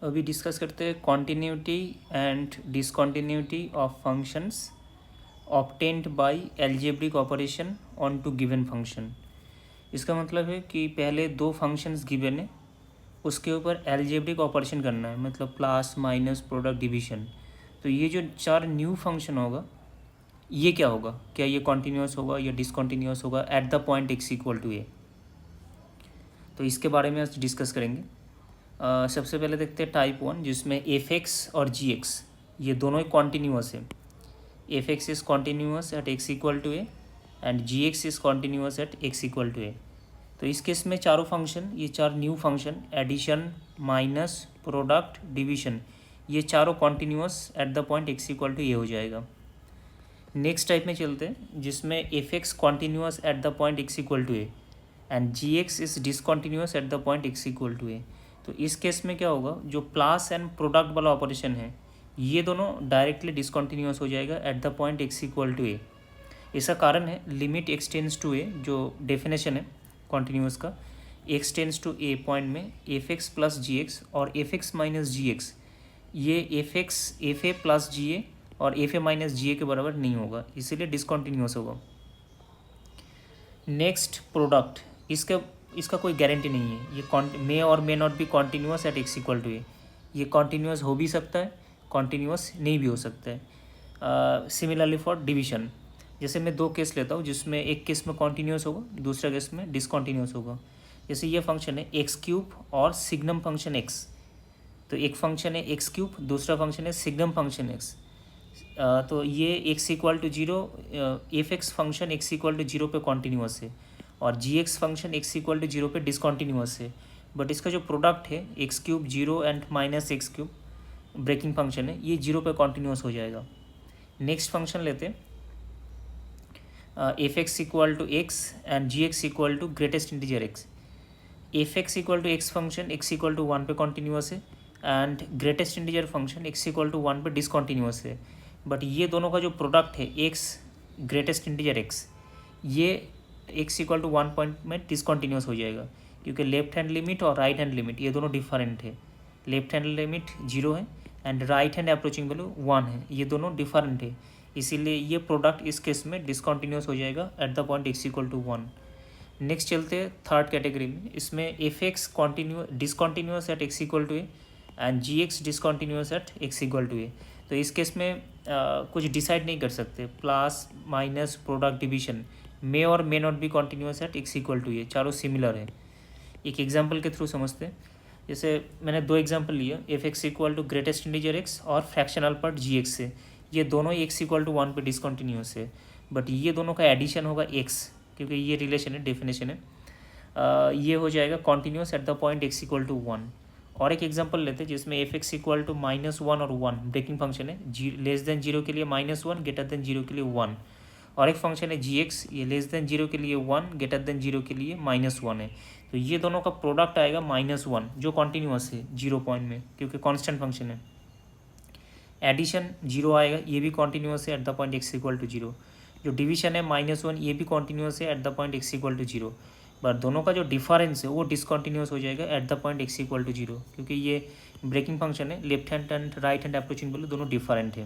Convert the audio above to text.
अभी डिस्कस करते हैं continuity and discontinuity of functions obtained by algebraic operation on two given function. इसका मतलब है कि पहले दो फंक्शंस गिवन है, उसके ऊपर एल्जेब्रिक ऑपरेशन करना है, मतलब प्लस माइनस प्रोडक्ट डिवीजन। तो ये जो चार न्यू फंक्शन होगा ये क्या होगा, क्या ये कॉन्टिन्यूस होगा या डिसकॉन्टिन्यूस होगा at the point x equal to A. तो इसके बारे में आज डिस्कस करेंगे। सबसे पहले देखते हैं टाइप 1, जिसमें एफ एक्स और जी एक्स ये दोनों ही कॉन्टिन्यूस है। F X is continuous at X equal to A and ji X is continuous at X equal to A. तो इस केस में चारों फंक्शन, ये चार new function addition minus product division, ये चारों continuous at the point x equal to A हो जाएगा। नेक्स्ट टाइप में चलते हैं, जिसमें F X continuous at the point x equal to A and ji x is discontinuous at the point x equal to A. तो इस case में क्या होगा, जो प्लस एंड प्रोडक्ट वाला ऑपरेशन है ये दोनों डायरेक्टली डिसकॉन्टिन्यूस हो जाएगा at the point x equal to A. इसका कारण है limit X tends to A, जो डेफिनेशन है कॉन्टिन्यूस का, X tends to A point में F X plus G X और F X minus G x, ये एफ ए प्लस जी ए और एफ ए माइनस जी ए के बराबर नहीं होगा, इसीलिए डिसकॉन्टिन्यूस होगा। नेक्स्ट प्रोडक्ट, इसका कोई गारंटी नहीं है, ये मे और may not be continuous at X equal to A. ये कॉन्टिन्यूस हो भी सकता है, कॉन्टिन्यूस नहीं भी हो सकता है। सिमिलरली फॉर डिवीजन, जैसे मैं दो केस लेता हूँ जिसमें एक केस में कॉन्टिन्यूस होगा, दूसरा केस में डिसकॉन्टिन्यूस होगा। जैसे ये फंक्शन है एक्स क्यूब और सिग्नम फंक्शन एक्स, तो एक फंक्शन है एक्स क्यूब, दूसरा फंक्शन है सिग्नम फंक्शन एक्स। तो ये x equal to zero, F X function x equal to zero पे कॉन्टिन्यूस है और G X function x equal to zero पे डिसकॉन्टिन्यूस है। बट इसका जो प्रोडक्ट है X cube zero and minus X cube breaking function है, ये जीरो पे कॉन्टिन्यूस हो जाएगा। नेक्स्ट फंक्शन लेते हैं, f x equal to x and ji x equal to greatest integer x. F x equal to x function x equal to one पे continuous है and greatest integer function x equal to one पे discontinuous है। But ये दोनों का जो product है x greatest integer x, ये x equal to one point में डिसकॉन्टिन्यूस हो जाएगा, क्योंकि लेफ्ट हैंड लिमिट और राइट हैंड लिमिट ये दोनों डिफरेंट है। लेफ्ट हैंड लिमिट जीरो है and right hand approaching value one है, ये दोनों डिफरेंट है, इसीलिए ये प्रोडक्ट इस केस में डिसकॉन्टिन्यूस हो जाएगा at the point x equal to one. Next चलते हैं थर्ड कैटेगरी में, इसमें F X discontinuous at X equal to A and ji X discontinuous at X equal to A. तो इस केस में कुछ डिसाइड नहीं कर सकते, plus minus product division may और may not be continuous at X equal to A, चारों similar है। एक एग्जांपल के थ्रू समझते हैं, जैसे मैंने दो एग्जांपल लिया, f x equal to greatest integer x और फ्रैक्शनल पार्ट जी एक्स से, ये दोनों ही एक्स इक्वल टू वन पे डिसकॉन्टिन्यूस है, बट ये दोनों का एडिशन होगा एक्स, क्योंकि ये रिलेशन है, डेफिनेशन है, ये हो जाएगा continuous at the point x equal to one. और एक एग्जांपल लेते हैं जिसमें F x equal to minus one और वन ब्रेकिंग फंक्शन है, लेस देन जीरो के लिए minus one, greater than zero के लिए वन। और एक फंक्शन है जी एक्स, ये लेस देन जीरो के लिए वन, ग्रेटर देन जीरो के लिए माइनस वन है। तो ये दोनों का प्रोडक्ट आएगा माइनस वन, जो कॉन्टिन्यूस है जीरो पॉइंट में, क्योंकि कॉन्स्टेंट फंक्शन है। एडिशन जीरो आएगा, ये भी कॉन्टिन्यूस है at the point x equal to zero. जो डिवीजन है माइनस वन, ये भी कॉन्टिन्यूस है at the point x equal to zero. But दोनों का जो डिफरेंस है वो डिसकॉन्टिन्यूस हो जाएगा at the point x equal to zero, क्योंकि ये ब्रेकिंग फंक्शन है, left hand and right hand approaching value दोनों डिफरेंट है।